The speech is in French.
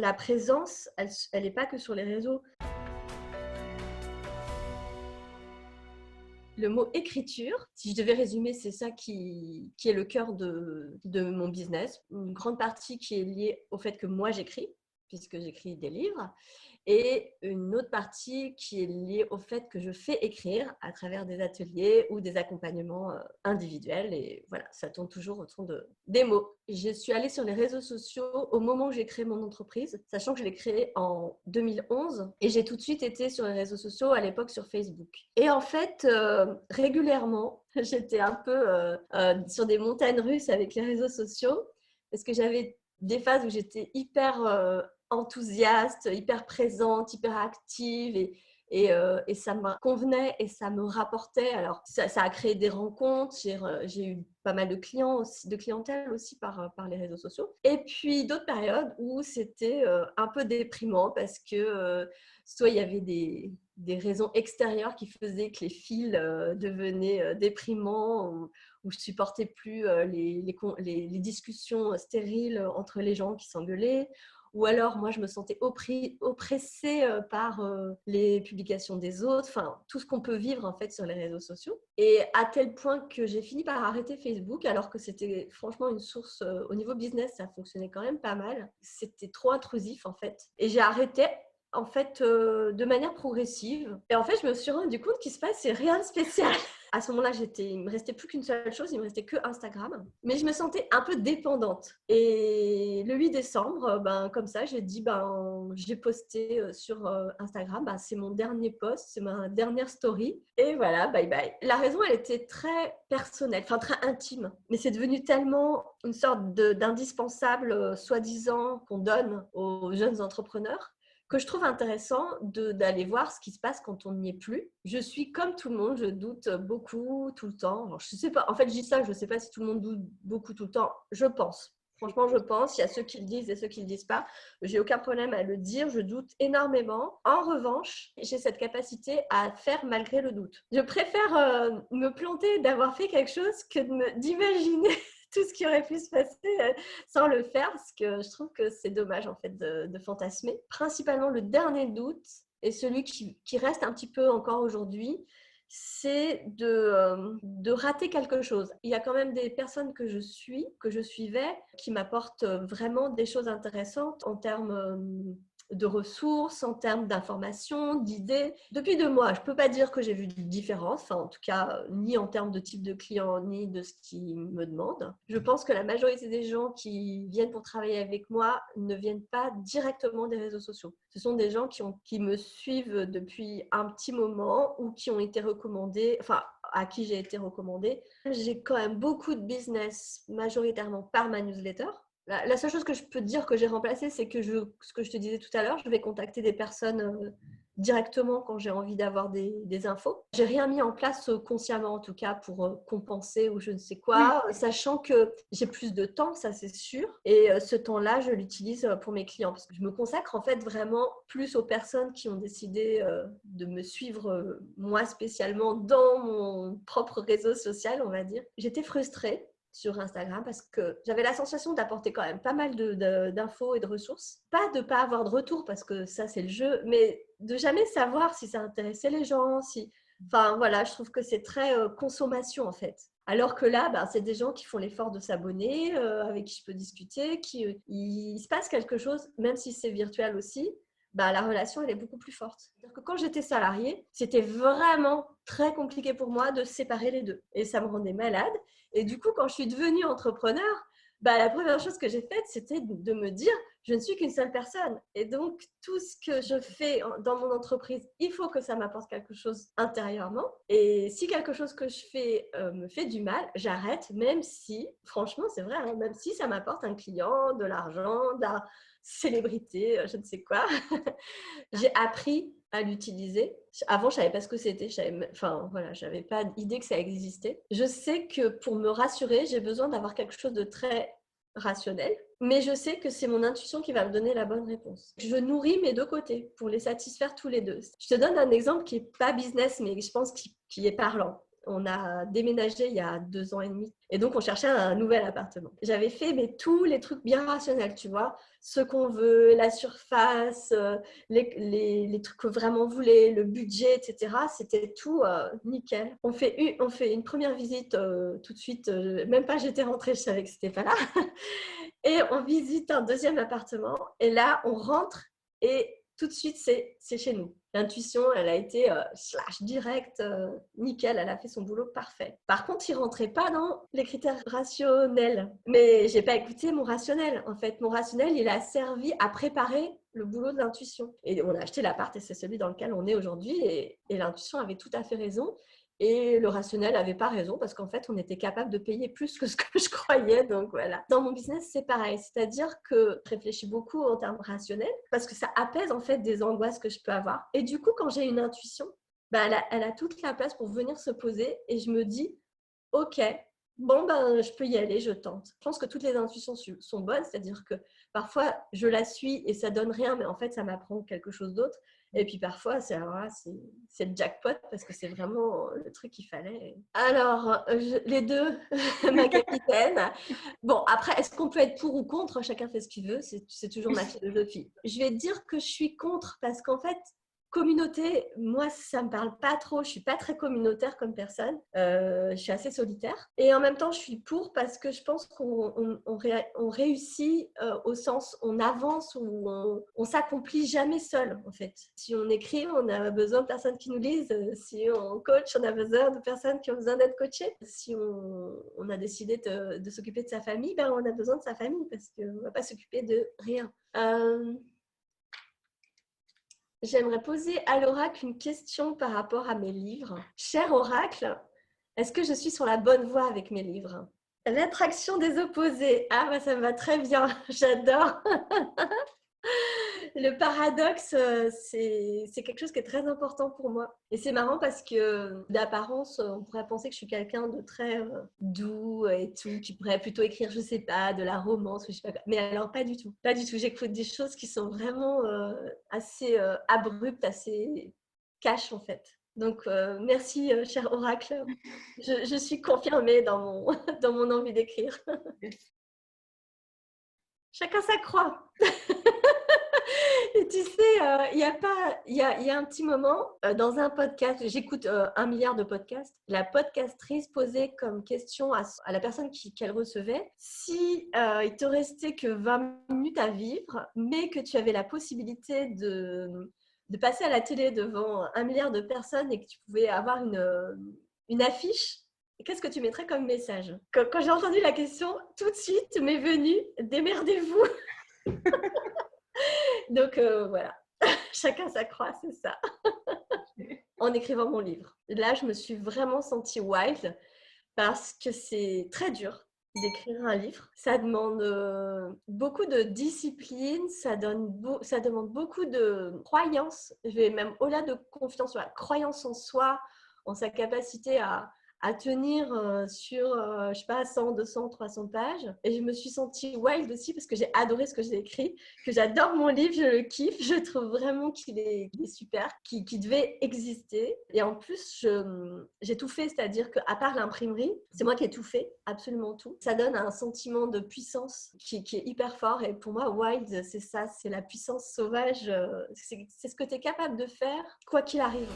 la présence, elle est pas que sur les réseaux. Le mot écriture, si je devais résumer, c'est ça qui est le cœur de mon business. Une grande partie qui est liée au fait que moi j'écris, puisque j'écris des livres, et une autre partie qui est liée au fait que je fais écrire à travers des ateliers ou des accompagnements individuels. Et voilà, ça tourne toujours autour des mots. Je suis allée sur les réseaux sociaux au moment où j'ai créé mon entreprise, sachant que je l'ai créée en 2011. Et j'ai tout de suite été sur les réseaux sociaux, à l'époque sur Facebook. Et en fait, régulièrement, j'étais un peu sur des montagnes russes avec les réseaux sociaux, parce que j'avais des phases où j'étais hyper enthousiaste, hyper présente, hyper active et ça me convenait et ça me rapportait. Alors, ça a créé des rencontres. J'ai eu pas mal de clients aussi, de clientèle aussi par les réseaux sociaux. Et puis, d'autres périodes où c'était un peu déprimant parce que soit il y avait des raisons extérieures qui faisaient que les fils devenaient déprimants où je ne supportais plus les discussions stériles entre les gens qui s'engueulaient. Ou alors, moi, je me sentais oppressée par les publications des autres, enfin, tout ce qu'on peut vivre en fait sur les réseaux sociaux. Et à tel point que j'ai fini par arrêter Facebook, alors que c'était franchement une source, au niveau business, ça fonctionnait quand même pas mal. C'était trop intrusif en fait. Et j'ai arrêté en fait de manière progressive. Et en fait, je me suis rendu compte qu'il se passait rien de spécial. À ce moment-là, il me restait plus qu'une seule chose, il me restait que Instagram. Mais je me sentais un peu dépendante. Et le 8 décembre, comme ça, j'ai posté sur Instagram. C'est mon dernier post, c'est ma dernière story. Et voilà, bye bye. La raison, elle était très personnelle, enfin très intime. Mais c'est devenu tellement une sorte d'indispensable, soi-disant, qu'on donne aux jeunes entrepreneurs, que je trouve intéressant d'aller voir ce qui se passe quand on n'y est plus. Je suis comme tout le monde, je doute beaucoup tout le temps. Alors, je sais pas, en fait, je dis ça, je ne sais pas si tout le monde doute beaucoup tout le temps. Je pense. Franchement, je pense. Il y a ceux qui le disent et ceux qui ne le disent pas. J'ai aucun problème à le dire. Je doute énormément. En revanche, j'ai cette capacité à faire malgré le doute. Je préfère me planter d'avoir fait quelque chose que d'imaginer tout ce qui aurait pu se passer sans le faire, parce que je trouve que c'est dommage en fait de fantasmer. Principalement, le dernier doute, et celui qui reste un petit peu encore aujourd'hui, c'est de rater quelque chose. Il y a quand même des personnes que je suivais, qui m'apportent vraiment des choses intéressantes en termes de ressources, en termes d'informations, d'idées. Depuis 2 mois, je ne peux pas dire que j'ai vu de différence, enfin en tout cas, ni en termes de type de client, ni de ce qu'ils me demandent. Je pense que la majorité des gens qui viennent pour travailler avec moi ne viennent pas directement des réseaux sociaux. Ce sont des gens qui me suivent depuis un petit moment ou qui ont été recommandés, enfin à qui j'ai été recommandée. J'ai quand même beaucoup de business majoritairement par ma newsletter. La seule chose que je peux te dire que j'ai remplacé, c'est que ce que je te disais tout à l'heure, je vais contacter des personnes directement quand j'ai envie d'avoir des infos. J'ai rien mis en place consciemment en tout cas pour compenser ou je ne sais quoi, sachant que j'ai plus de temps, ça c'est sûr. Et ce temps-là, je l'utilise pour mes clients parce que je me consacre en fait vraiment plus aux personnes qui ont décidé de me suivre moi spécialement dans mon propre réseau social, on va dire. J'étais frustrée sur Instagram parce que j'avais la sensation d'apporter quand même pas mal d'infos et de ressources. Pas de pas avoir de retour parce que ça c'est le jeu, mais de jamais savoir si ça intéressait les gens, enfin voilà, je trouve que c'est très consommation en fait. Alors que là, c'est des gens qui font l'effort de s'abonner, avec qui je peux discuter, il se passe quelque chose, même si c'est virtuel aussi. La relation, elle est beaucoup plus forte. C'est-à-dire que quand j'étais salariée, c'était vraiment très compliqué pour moi de séparer les deux. Et ça me rendait malade. Et du coup, quand je suis devenue entrepreneur, la première chose que j'ai faite, c'était de me dire, je ne suis qu'une seule personne. Et donc, tout ce que je fais dans mon entreprise, il faut que ça m'apporte quelque chose intérieurement. Et si quelque chose que je fais me fait du mal, j'arrête, même si, franchement, c'est vrai, hein, même si ça m'apporte un client, de l'argent, de la célébrité, je ne sais quoi. J'ai appris à l'utiliser. Avant, je ne savais pas ce que c'était. J'avais pas d'idée que ça existait. Je sais que pour me rassurer, j'ai besoin d'avoir quelque chose de très rationnel. Mais je sais que c'est mon intuition qui va me donner la bonne réponse. Je nourris mes deux côtés pour les satisfaire tous les deux. Je te donne un exemple qui n'est pas business, mais je pense qui est parlant. On a déménagé il y a 2 ans et demi. Et donc, on cherchait un nouvel appartement. J'avais fait tous les trucs bien rationnels, tu vois. Ce qu'on veut, la surface, les trucs que vraiment on voulait, le budget, etc. C'était tout nickel. On fait une première visite tout de suite. Même pas j'étais rentrée, je savais que c'était pas là. Et on visite un deuxième appartement. Et là, on rentre et tout de suite, c'est chez nous. L'intuition, elle a été slash direct, nickel, elle a fait son boulot parfait. Par contre, il ne rentrait pas dans les critères rationnels. Mais je n'ai pas écouté mon rationnel. En fait, mon rationnel, il a servi à préparer le boulot de l'intuition. Et on a acheté l'appart et c'est celui dans lequel on est aujourd'hui. Et l'intuition avait tout à fait raison. Et le rationnel n'avait pas raison parce qu'en fait, on était capable de payer plus que ce que je croyais. Donc voilà. Dans mon business, c'est pareil. C'est-à-dire que je réfléchis beaucoup en termes rationnels parce que ça apaise en fait des angoisses que je peux avoir. Et du coup, quand j'ai une intuition, elle a toute la place pour venir se poser et je me dis, OK, bon, je peux y aller, je tente. Je pense que toutes les intuitions sont bonnes, c'est-à-dire que parfois, je la suis et ça donne rien, mais en fait, ça m'apprend quelque chose d'autre. Et puis parfois, c'est le jackpot parce que c'est vraiment le truc qu'il fallait. Alors, les deux, ma capitaine. Bon, après, est-ce qu'on peut être pour ou contre? Chacun fait ce qu'il veut, c'est toujours ma philosophie. Je vais dire que je suis contre parce qu'en fait, communauté, moi, ça me parle pas trop. Je suis pas très communautaire comme personne. Je suis assez solitaire. Et en même temps, je suis pour parce que je pense qu'on réussit au sens on avance ou on s'accomplit jamais seul, en fait. Si on écrit, on a besoin de personnes qui nous lisent. Si on coach, on a besoin de personnes qui ont besoin d'être coachées. Si on a décidé de s'occuper de sa famille, on a besoin de sa famille parce qu'on ne va pas s'occuper de rien. J'aimerais poser à l'oracle une question par rapport à mes livres. Cher oracle, est-ce que je suis sur la bonne voie avec mes livres? L'attraction des opposés. Ah, ça me va très bien. J'adore. Le paradoxe, c'est quelque chose qui est très important pour moi. Et c'est marrant parce que d'apparence, on pourrait penser que je suis quelqu'un de très doux et tout, qui pourrait plutôt écrire, je sais pas, de la romance ou je sais pas quoi. Mais alors, pas du tout. Pas du tout. J'écoute des choses qui sont vraiment assez abruptes, assez cash en fait. Donc, merci, cher oracle. Je suis confirmée dans mon envie d'écrire. Chacun sa croix. Et tu sais, il y a un petit moment, dans un podcast, j'écoute 1 milliard de podcasts, la podcastrice posait comme question à la personne qu'elle recevait, si il te restait que 20 minutes à vivre, mais que tu avais la possibilité de passer à la télé devant 1 milliard de personnes et que tu pouvais avoir une affiche, qu'est-ce que tu mettrais comme message? Quand j'ai entendu la question, tout de suite m'est venu « démerdez-vous ». Donc voilà, chacun sa croix, c'est ça. En écrivant mon livre. Là, je me suis vraiment sentie wild parce que c'est très dur d'écrire un livre. Ça demande beaucoup de discipline, ça demande beaucoup de croyance. Je vais même au-delà de confiance, la croyance en soi, en sa capacité à tenir sur, je sais pas, 100, 200, 300 pages. Et je me suis sentie wild aussi parce que j'ai adoré ce que j'ai écrit, que j'adore mon livre, je le kiffe, je trouve vraiment qu'il est super, qu'il devait exister. Et en plus, j'ai tout fait, c'est-à-dire qu'à part l'imprimerie, c'est moi qui ai tout fait, absolument tout. Ça donne un sentiment de puissance qui est hyper fort. Et pour moi, wild, c'est ça, c'est la puissance sauvage. C'est ce que tu es capable de faire, quoi qu'il arrive.